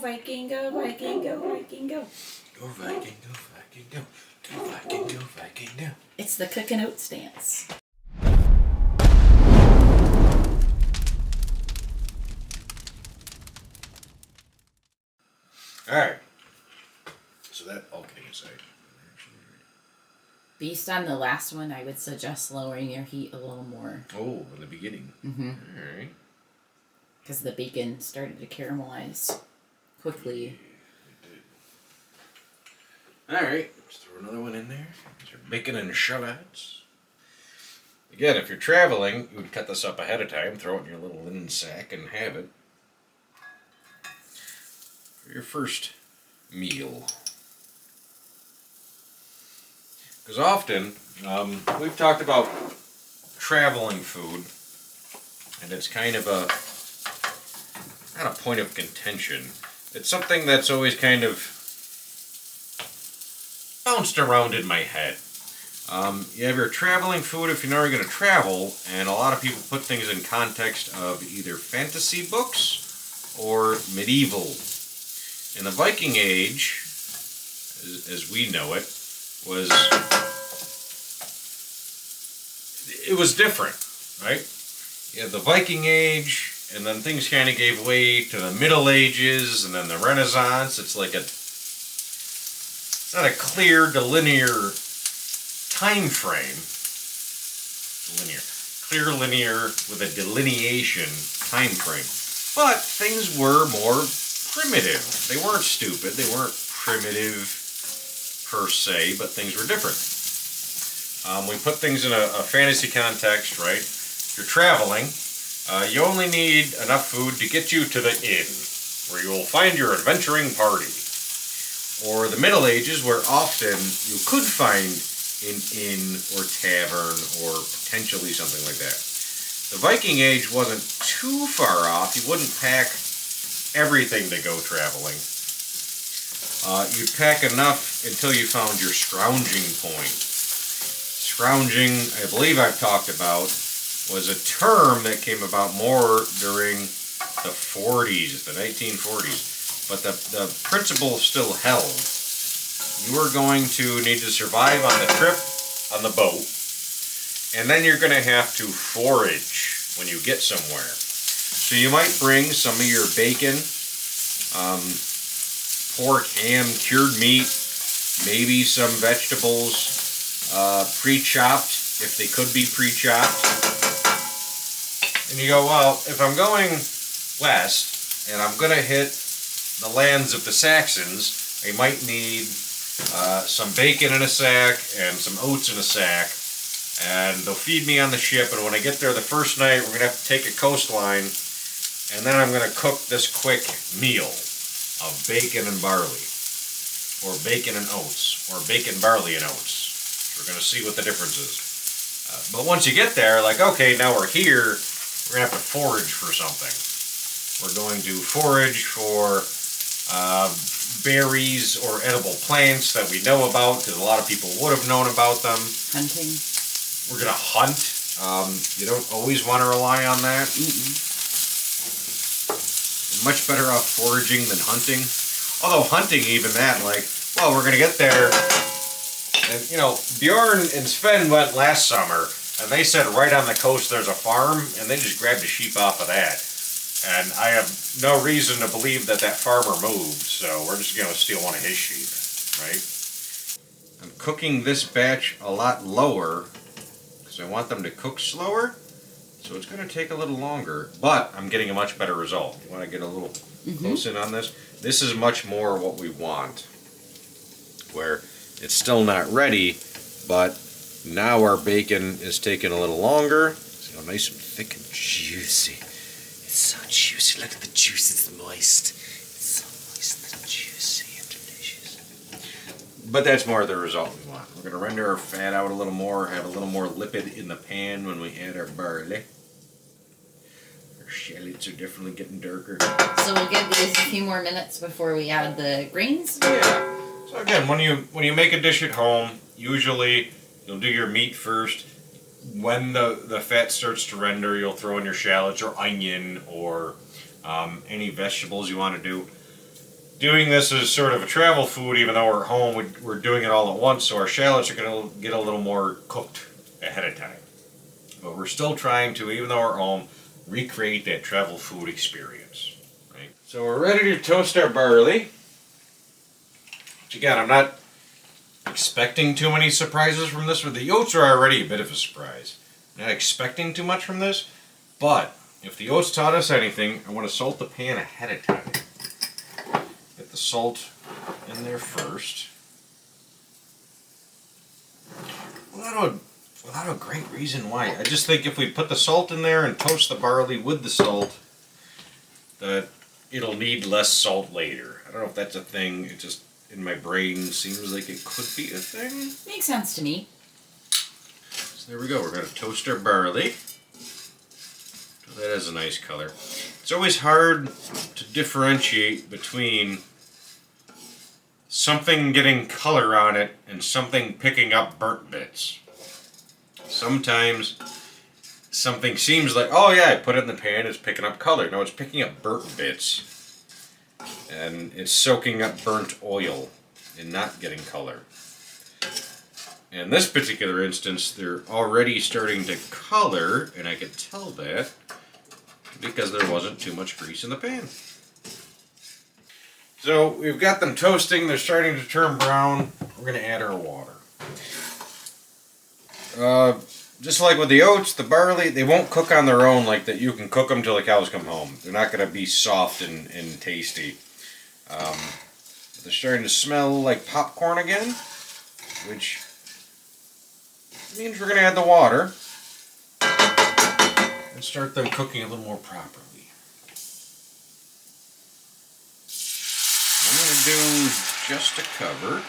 Viking, go, Viking, go, Viking, go. Go Viking, go Viking, go. Go Viking, go Viking, go. It's the cooking oats dance. Alright. So that, okay, so. Based on the last one, I would suggest lowering your heat a little more. Oh, in the beginning. Mm-hmm. Alright. Because the bacon started to caramelize quickly. Yeah, it did. Alright, let's throw another one in there. There's your bacon and shallots. Again, if you're traveling, you would cut this up ahead of time, throw it in your little linen sack and have it for your first meal. Because often, we've talked about traveling food, and it's kind of not a point of contention. It's something that's always kind of bounced around in my head. You have your traveling food if you're never going to travel, and a lot of people put things in context of either fantasy books or medieval. In the Viking Age, as we know it, was different, right? You have the Viking Age, and then things kind of gave way to the Middle Ages, and then the Renaissance. It's like it's not a clear, linear time frame. Clear, linear, with a delineation time frame. But things were more primitive. They weren't stupid. They weren't primitive per se, but things were different. We put things in a fantasy context, right? If you're traveling, you only need enough food to get you to the inn, where you will find your adventuring party. Or the Middle Ages, where often you could find an inn or tavern or potentially something like that. The Viking Age wasn't too far off. You wouldn't pack everything to go traveling. You'd pack enough until you found your scrounging point. Scrounging, I believe I've talked about, was a term that came about more during the 40s, the 1940s. But the principle still held. You are going to need to survive on the trip, on the boat, and then you're going to have to forage when you get somewhere. So you might bring some of your bacon, pork, ham, cured meat, maybe some vegetables, pre-chopped, if they could be pre-chopped. And you go, well, if I'm going west and I'm going to hit the lands of the Saxons, I might need some bacon in a sack and some oats in a sack, and they'll feed me on the ship, and when I get there the first night, we're going to have to take a coastline, and then I'm going to cook this quick meal of bacon and barley, or bacon and oats, or bacon, barley, and oats. We're going to see what the difference is. But once you get there, like, okay, now we're here, we're going to have to forage for something. We're going to forage for berries or edible plants that we know about, because a lot of people would have known about them. Hunting. We're going to hunt. You don't always want to rely on that. Much better off foraging than hunting. Although hunting, even that, like, well, we're going to get there. And, you know, Bjorn and Sven went last summer, and they said right on the coast there's a farm, and they just grabbed a sheep off of that. And I have no reason to believe that farmer moved, so we're just going to steal one of his sheep, right? I'm cooking this batch a lot lower, because I want them to cook slower, so it's going to take a little longer, but I'm getting a much better result. You want to get a little close in on this? This is much more what we want, where it's still not ready, but now our bacon is taking a little longer. See how nice and thick and juicy. It's so juicy. Look at the juice. It's moist. It's so moist and juicy and delicious. But that's more the result we want. We're going to render our fat out a little more, have a little more lipid in the pan when we add our barley. Our shallots are definitely getting darker. So we'll give these a few more minutes before we add the greens? Yeah. So again, when you make a dish at home, usually you'll do your meat first. When the fat starts to render, you'll throw in your shallots or onion or any vegetables you want to do. doing this as sort of a travel food, even though we're at home, we're doing it all at once, so our shallots are going to get a little more cooked ahead of time. But we're still trying to, even though we're at home, recreate that travel food experience. Right? So we're ready to toast our barley. Which again, I'm not expecting too many surprises from this, but the oats are already a bit of a surprise. Not expecting too much from this, but if the oats taught us anything, I want to salt the pan ahead of time. Get the salt in there first. Without a great reason why. I just think if we put the salt in there and toast the barley with the salt, that it'll need less salt later. I don't know if that's a thing. It just, in my brain, seems like it could be a thing. Makes sense to me. So there we go. We're going to toast our barley. So that has a nice color. It's always hard to differentiate between something getting color on it and something picking up burnt bits. Sometimes something seems like, oh yeah, I put it in the pan, it's picking up color. No, it's picking up burnt bits. And it's soaking up burnt oil and not getting color. In this particular instance, they're already starting to color, and I could tell that because there wasn't too much grease in the pan. So we've got them toasting, they're starting to turn brown. We're going to add our water. Just like with the oats, the barley, they won't cook on their own like that. You can cook them till the cows come home. They're not going to be soft and tasty. They're starting to smell like popcorn again, which means we're going to add the water and start them cooking a little more properly. I'm going to do just a cover.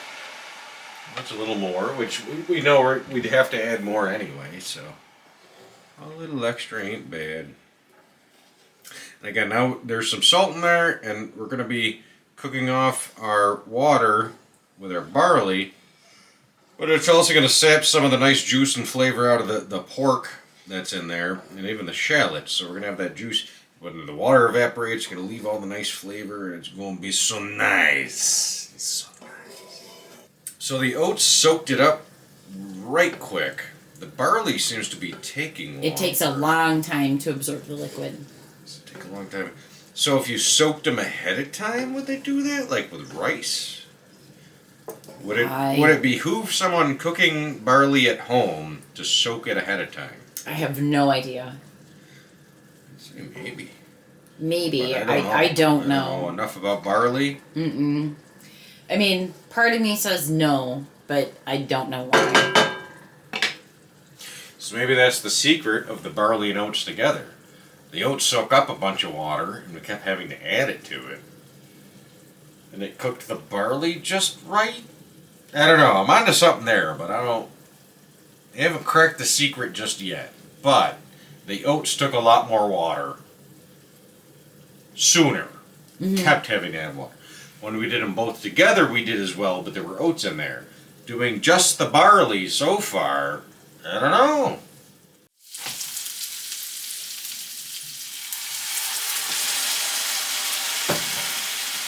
That's a little more, which we know we'd have to add more anyway, so a little extra ain't bad. And again, now there's some salt in there, and we're going to be cooking off our water with our barley, but it's also going to sap some of the nice juice and flavor out of the pork that's in there, and even the shallots. So we're going to have that juice. When the water evaporates, it's going to leave all the nice flavor, and it's going to be so nice. It's so nice. So the oats soaked it up right quick. The barley seems to be taking longer. It takes a long time to absorb the liquid. Does it take a long time? So if you soaked them ahead of time, would they do that? Like with rice? Would it behoove someone cooking barley at home to soak it ahead of time? I have no idea. Maybe. Maybe. I don't know. I don't know enough about barley. Mm-mm. I mean, part of me says no, but I don't know why. So maybe that's the secret of the barley and oats together. The oats soak up a bunch of water, and we kept having to add it to it. And it cooked the barley just right. I don't know. I'm onto something there, but I haven't cracked the secret just yet. But the oats took a lot more water sooner. Mm-hmm. Kept having to add water. When we did them both together, we did as well, but there were oats in there. Doing just the barley so far, I don't know.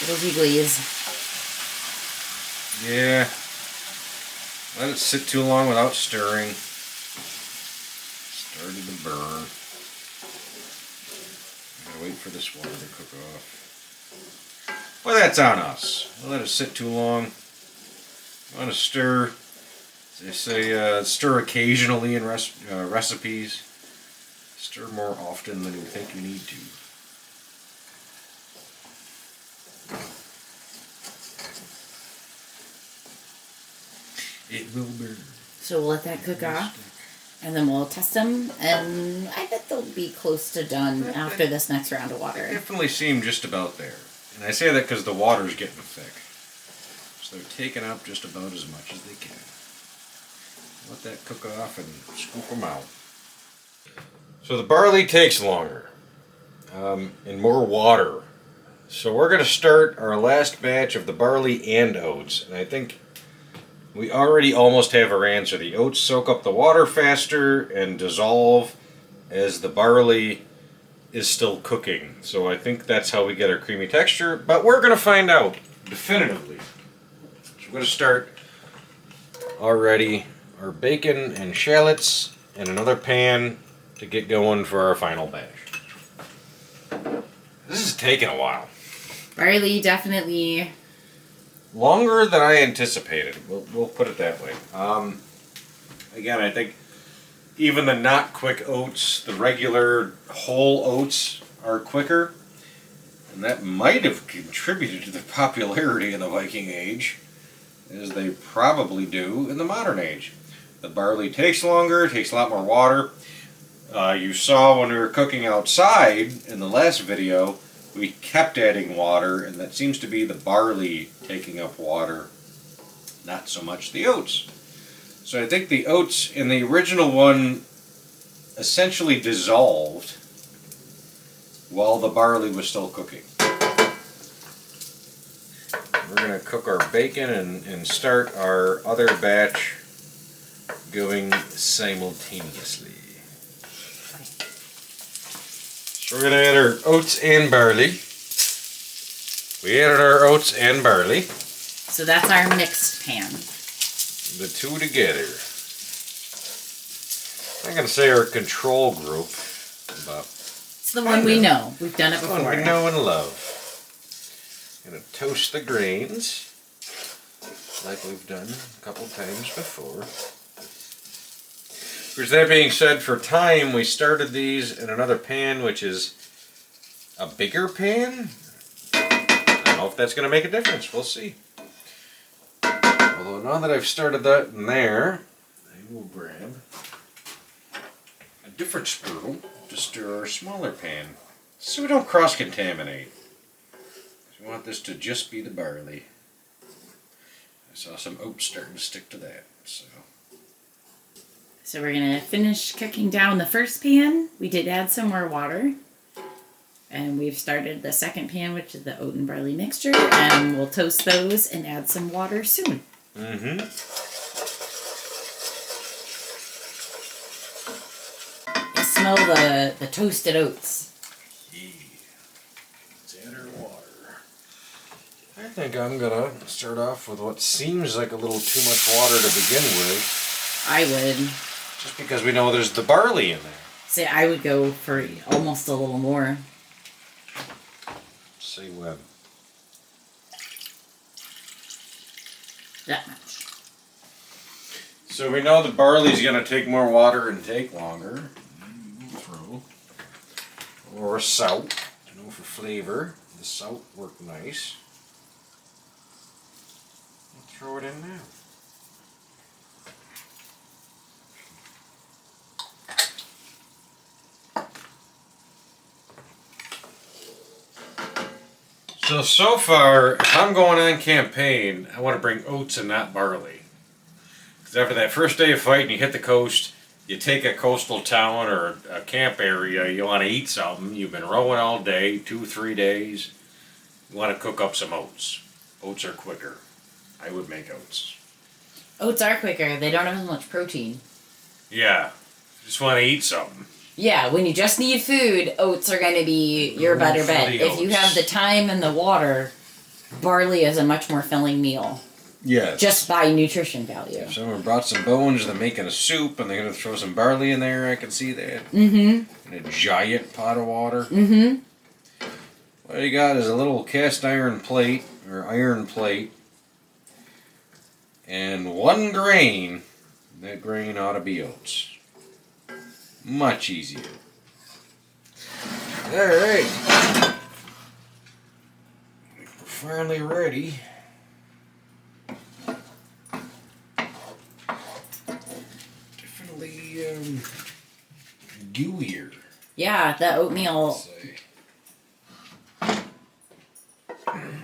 Little jigglies. Yeah. Let it sit too long without stirring. Started to burn. Gotta wait for this water to cook off. Well, that's on us. We'll let it sit too long. Want to stir. They say stir occasionally in recipes. Stir more often than you think you need to. It will burn. So we'll let that cook off, and then we'll test them, and I bet they'll be close to done after this next round of water. They definitely seem just about there. And I say that because the water's getting thick. So they're taking up just about as much as they can. Let that cook off and scoop them out. So the barley takes longer and more water. So we're going to start our last batch of the barley and oats. And I think we already almost have our answer. The oats soak up the water faster and dissolve as the barley is still cooking. So I think that's how we get our creamy texture. But we're going to find out. definitively. So we're going to start already our bacon and shallots in another pan to get going for our final batch. This is taking a while. Barley definitely Longer than I anticipated. We'll put it that way. Again, I think even the not quick oats, the regular whole oats are quicker. And that might have contributed to the popularity in the Viking Age, as they probably do in the modern age. The barley takes longer, takes a lot more water. You saw when we were cooking outside in the last video, we kept adding water, and that seems to be the barley taking up water, not so much the oats. So I think the oats in the original one essentially dissolved while the barley was still cooking. We're going to cook our bacon and start our other batch going simultaneously. So we're going to add our oats and barley. We added our oats and barley. So that's our mixed pan. The two together. I'm going to say our control group. But It's the one we know. We've done it before. one we know and love. Going to toast the grains like we've done a couple times before. With that being said, for time, we started these in another pan, which is a bigger pan. I don't know if that's going to make a difference. We'll see. Although now that I've started that in there, I will grab a different spoon to stir our smaller pan so we don't cross-contaminate. We want this to just be the barley. I saw some oats starting to stick to that, So we're going to finish cooking down the first pan. We did add some more water. And we've started the second pan, which is the oat and barley mixture. And we'll toast those and add some water soon. Mm-hmm. I smell the toasted oats. Yeah. Let's add our water. I think I'm going to start off with what seems like a little too much water to begin with. I would. Just because we know there's the barley in there. Say I would go for almost a little more. See when. That much. So we know the barley's going to take more water and take longer. Throw. Or salt. You know, for flavor. The salt worked nice. I'll throw it in now. So far, if I'm going on campaign, I want to bring oats and not barley. Because after that first day of fighting, you hit the coast, you take a coastal town or a camp area, you want to eat something, you've been rowing all day, 2-3 days, you want to cook up some oats. Oats are quicker. I would make oats. Oats are quicker. They don't have as much protein. Yeah, just want to eat something. Yeah, when you just need food, oats are going to be your better bet. If you have the time and the water, barley is a much more filling meal. Yeah. Just by nutrition value. If someone brought some bones, they're making a soup, and they're going to throw some barley in there, I can see that. Mm-hmm. In a giant pot of water. Mm-hmm. What you got is a little cast iron plate, or iron plate, and one grain. That grain ought to be oats. Much easier. Alright. We're finally ready. Definitely gooier. Yeah, the oatmeal, I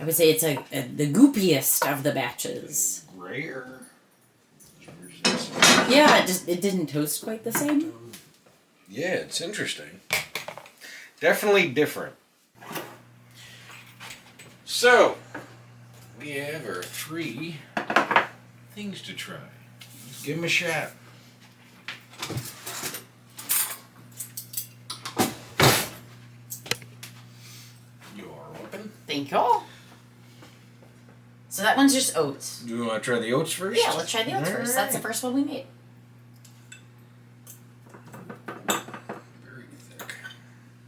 would say it's the goopiest of the batches. Grayer. Yeah, it didn't toast quite the same. Yeah, it's interesting. Definitely different. So, we have our 3 things to try. Let's give them a shot. You are open. Thank you. So that one's just oats. Do you want to try the oats first? Yeah, let's try the oats first. That's the first one we made. Very thick.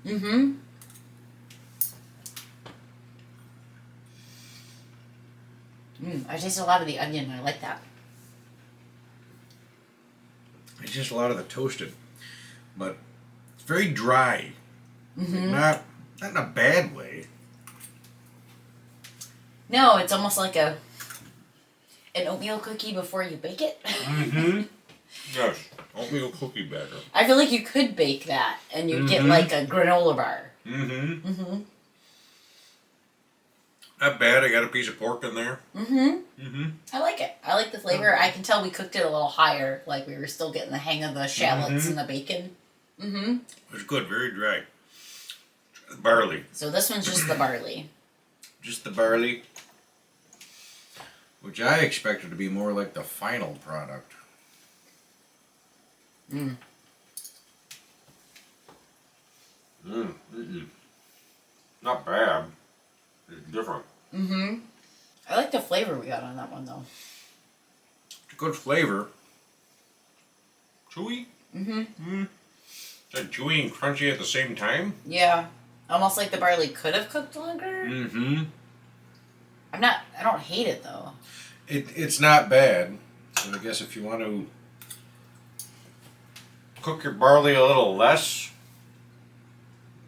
Mm-hmm. I taste a lot of the onion. I like that. It's just a lot of the toasted, but it's very dry. Mm-hmm. Not in a bad way. No, it's almost like an oatmeal cookie before you bake it. Mm-hmm. Yes, oatmeal cookie batter. I feel like you could bake that and you'd get like a granola bar. Mm-hmm. Mm-hmm. Not bad. I got a piece of pork in there. Mm-hmm. Mm-hmm. I like it. I like the flavor. I can tell we cooked it a little higher, like we were still getting the hang of the shallots and the bacon. Mm-hmm. It was good. Very dry. Barley. So this one's just the barley. Just the barley, which I expected to be more like the final product. Mm. Not bad. It's different. Mm-hmm. I like the flavor we got on that one, though. It's a good flavor. Chewy? Mm-hmm. Is that chewy and crunchy at the same time? Yeah. Almost like the barley could have cooked longer. Mm-hmm. I don't hate it, though. It's not bad. So I guess if you want to cook your barley a little less,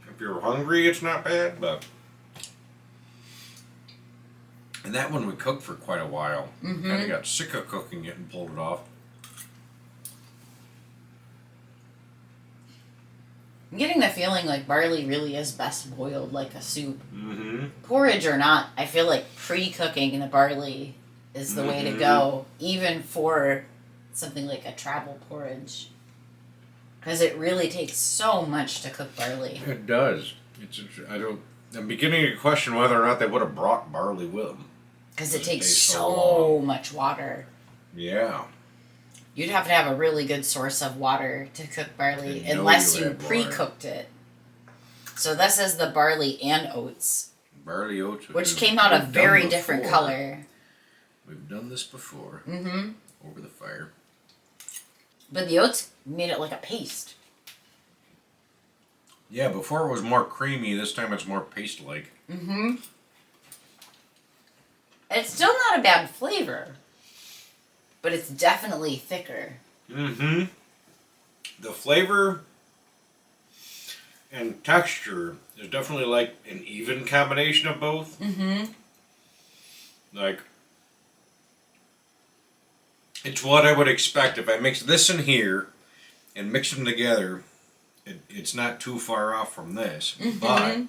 if you're hungry, it's not bad, but... And that one we cooked for quite a while. Mm-hmm. Kind of got sick of cooking it and pulled it off. I'm getting the feeling like barley really is best boiled like a soup. Mm-hmm. Porridge or not, I feel like pre-cooking the barley is the way to go, even for something like a travel porridge. Because it really takes so much to cook barley. It does. I'm beginning to question whether or not they would have brought barley with them. Because it takes so much water. Yeah. You'd have to have a really good source of water to cook barley, unless you pre-cooked it. So this is the barley and oats. Barley oats. Which came out a very different color. We've done this before. Mm-hmm. Over the fire. But the oats made it like a paste. Yeah, before it was more creamy. This time it's more paste-like. Mm-hmm. It's still not a bad flavor. But it's definitely thicker. Mm-hmm. The flavor and texture is definitely like an even combination of both. Mm-hmm. Like, it's what I would expect. If I mix this in here and mix them together, it's not too far off from this. Mm-hmm.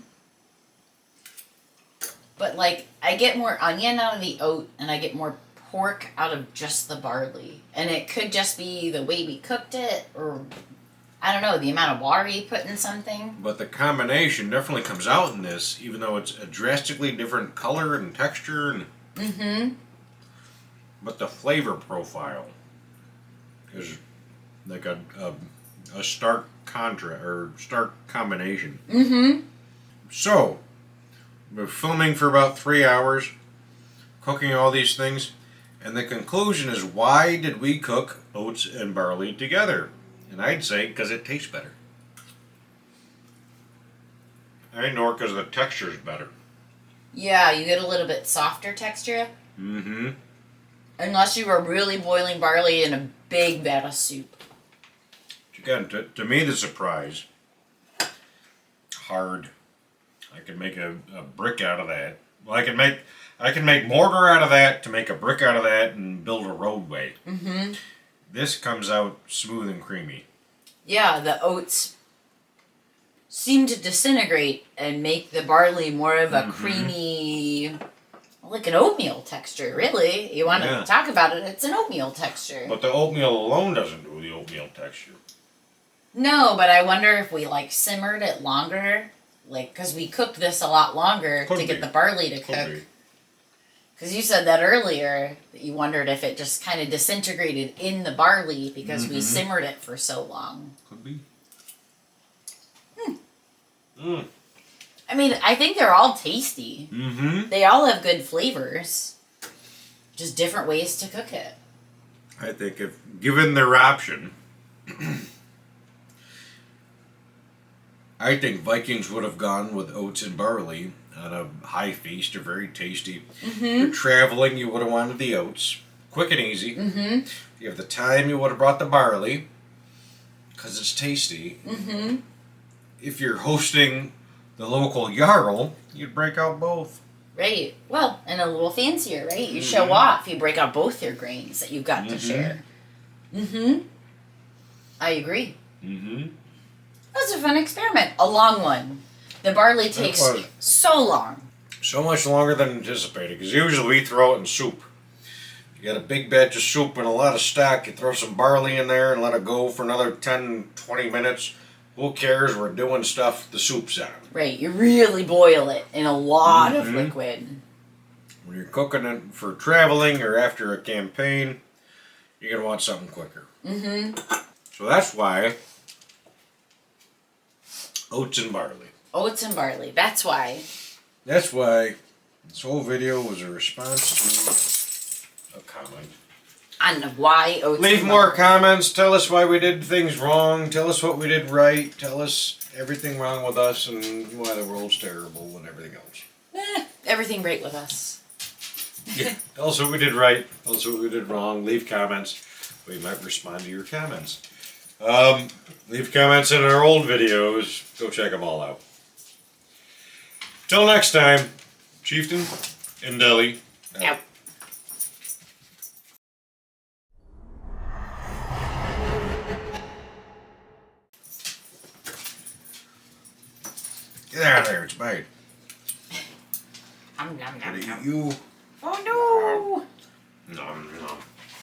But like, I get more onion out of the oat and I get more pork out of just the barley. And it could just be the way we cooked it, or I don't know, the amount of water you put in something. But the combination definitely comes out in this, even though it's a drastically different color and texture. And Mm-hmm. But the flavor profile is like a stark contrast or stark combination. Mm-hmm. So, we're filming for about 3 hours, cooking all these things, and the conclusion is, why did we cook oats and barley together? And I'd say because it tastes better. Nor because the texture's better. Yeah, you get a little bit softer texture. Mm-hmm. Unless you were really boiling barley in a big vat of soup. Again, to me, the surprise, hard. I could make a brick out of that. Well, I can make mortar out of that to make a brick out of that and build a roadway. Mm-hmm. This comes out smooth and creamy. Yeah, the oats seem to disintegrate and make the barley more of a creamy, like an oatmeal texture, really. You want to talk about it, it's an oatmeal texture. But the oatmeal alone doesn't do the oatmeal texture. No, but I wonder if we like simmered it longer, like, because we cooked this a lot longer to get the barley to cook. Because you said that earlier, that you wondered if it just kind of disintegrated in the barley because we simmered it for so long. Could be. I mean, I think they're all tasty. Mm-hmm. They all have good flavors. Just different ways to cook it. I think if given their option, I think Vikings would have gone with oats and barley on a high feast. They're very tasty. Mm-hmm. If you're traveling, you would have wanted the oats. Quick and easy. Mm-hmm. If you have the time, you would have brought the barley because it's tasty. Mm-hmm. If you're hosting the local Jarl, you'd break out both. Right. Well, and a little fancier, right? You show off. You break out both your grains that you've got to share. Mm-hmm. I agree. Mm-hmm. That was a fun experiment. A long one. The barley takes so long. So much longer than anticipated, because usually we throw it in soup. You got a big batch of soup and a lot of stock, you throw some barley in there and let it go for another 10, 20 minutes. Who cares? We're doing stuff the soup's on. Right, you really boil it in a lot of liquid. When you're cooking it for traveling or after a campaign, you're going to want something quicker. Mm-hmm. So that's why oats and barley. Oats and barley, that's why. That's why this whole video was a response to a comment. On why oats Leave and more barley. comments. Tell us why we did things wrong. Tell us what we did right. Tell us everything wrong with us and why the world's terrible and everything else. Everything great with us. Yeah. Tell us what we did right. Tell us what we did wrong. Leave comments. We might respond to your comments. Leave comments in our old videos. Go check them all out. Till next time, Chieftain and Deli. Out. Get out of there, it's bite. Nom, nom, nom, nom. You. Oh no!